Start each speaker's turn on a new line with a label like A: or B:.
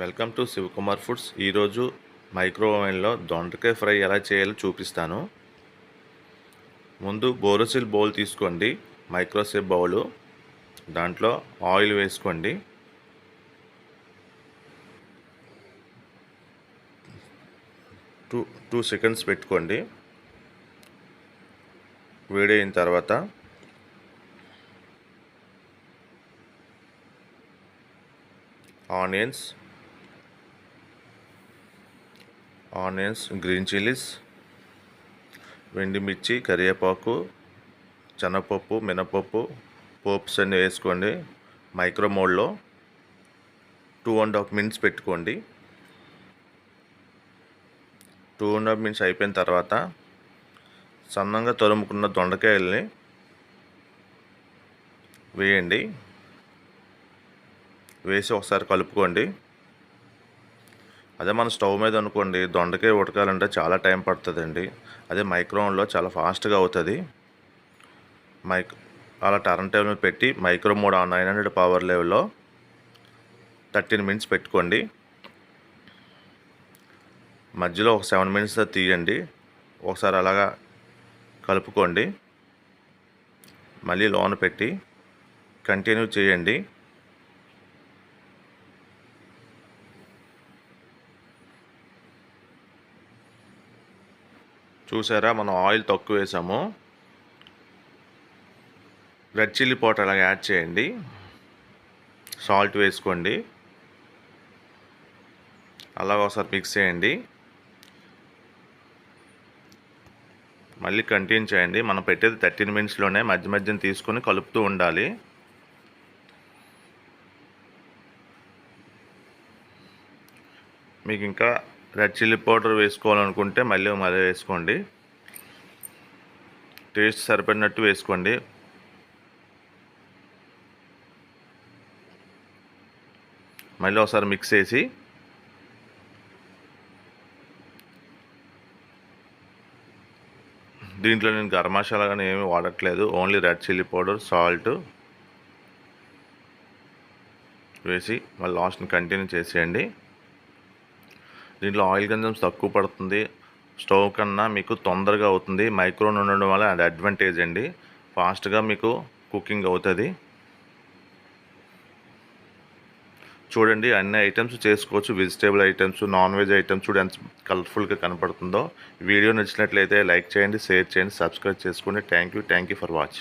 A: Welcome to Shivakumar foods. ఈరోజు మైక్రోవేవ్లో దొండకాయ fry ఎలా చేయాలో చూపిస్తాను. ముందు బోరోసిల్ బౌల్ తీసుకోండి, మైక్రోసేవ్ బౌలు. దాంట్లో ఆయిల్ వేసుకోండి. టూ సెకండ్స్ పెట్టుకోండి. వేడైన తర్వాత ఆనియన్స్, గ్రీన్ చిల్లీస్, వెండిమిర్చి, కరివేపాకు, శనగపప్పు, మినపప్పు, పోప్స్ అన్నీ వేసుకోండి. మైక్రో మోడ్లో 2.5 మినిట్స్ పెట్టుకోండి. 2.5 మినిట్స్ అయిపోయిన తర్వాత సన్నంగా తరుముకున్న దొండకాయల్ని వేయండి. వేసి ఒకసారి కలుపుకోండి. అదే మన స్టవ్ మీద అనుకోండి, దొండకాయ ఉడకాలంటే చాలా టైం పడుతుందండి. అదే మైక్రోవేవ్లో చాలా ఫాస్ట్గా అవుతుంది. అలా టర్న్ టేబుల్ మీద పెట్టి మైక్రో మోడ్ 900 పవర్ లెవెల్లో 13 మినిట్స్ పెట్టుకోండి. మధ్యలో ఒక 7 మినిట్స్ తీయండి. ఒకసారి అలాగా కలుపుకోండి. మళ్ళీ లోన పెట్టి కంటిన్యూ చేయండి. చూసారా, మనం ఆయిల్ తక్కువ వేసాము. రెడ్ చిల్లీ పౌడర్ అలాగే యాడ్ చేయండి. సాల్ట్ వేసుకోండి. అలాగ ఒకసారి మిక్స్ చేయండి. మళ్ళీ కంటిన్యూ చేయండి. మనం పెట్టేది 13 మినిట్స్లోనే, మధ్య మధ్యన తీసుకొని కలుపుతూ ఉండాలి. మీకు ఇంకా రెడ్ చిల్లీ పౌడర్ వేసుకోవాలనుకుంటే మళ్ళీ వేసుకోండి. టేస్ట్ సరిపడినట్టు వేసుకోండి. మళ్ళీ ఒకసారి మిక్స్ చేసి దీంట్లో నేను గరం మసాలా కానీ ఏమీ వాడట్లేదు. Only red chilli powder, salt వేసి మళ్ళీ లాస్ట్ని కంటిన్యూ చేసేయండి. దీంట్లో ఆయిల్ కన్జంప్షన్ తక్కువ పడుతుంది. స్టవ్ కన్నా మీకు తొందరగా అవుతుంది. మైక్రోవేవ్ ఉండడం వల్ల అది అడ్వాంటేజ్ అండి. ఫాస్ట్గా మీకు కుకింగ్ అవుతుంది. చూడండి, అన్ని ఐటమ్స్ చేసుకోవచ్చు. Vegetable items, non veg items చూడండి ఎంత కలర్ఫుల్గా కనపడుతుందో. వీడియో నచ్చినట్లయితే లైక్ చేయండి, షేర్ చేయండి, సబ్స్క్రైబ్ చేసుకోండి. Thank you for watching.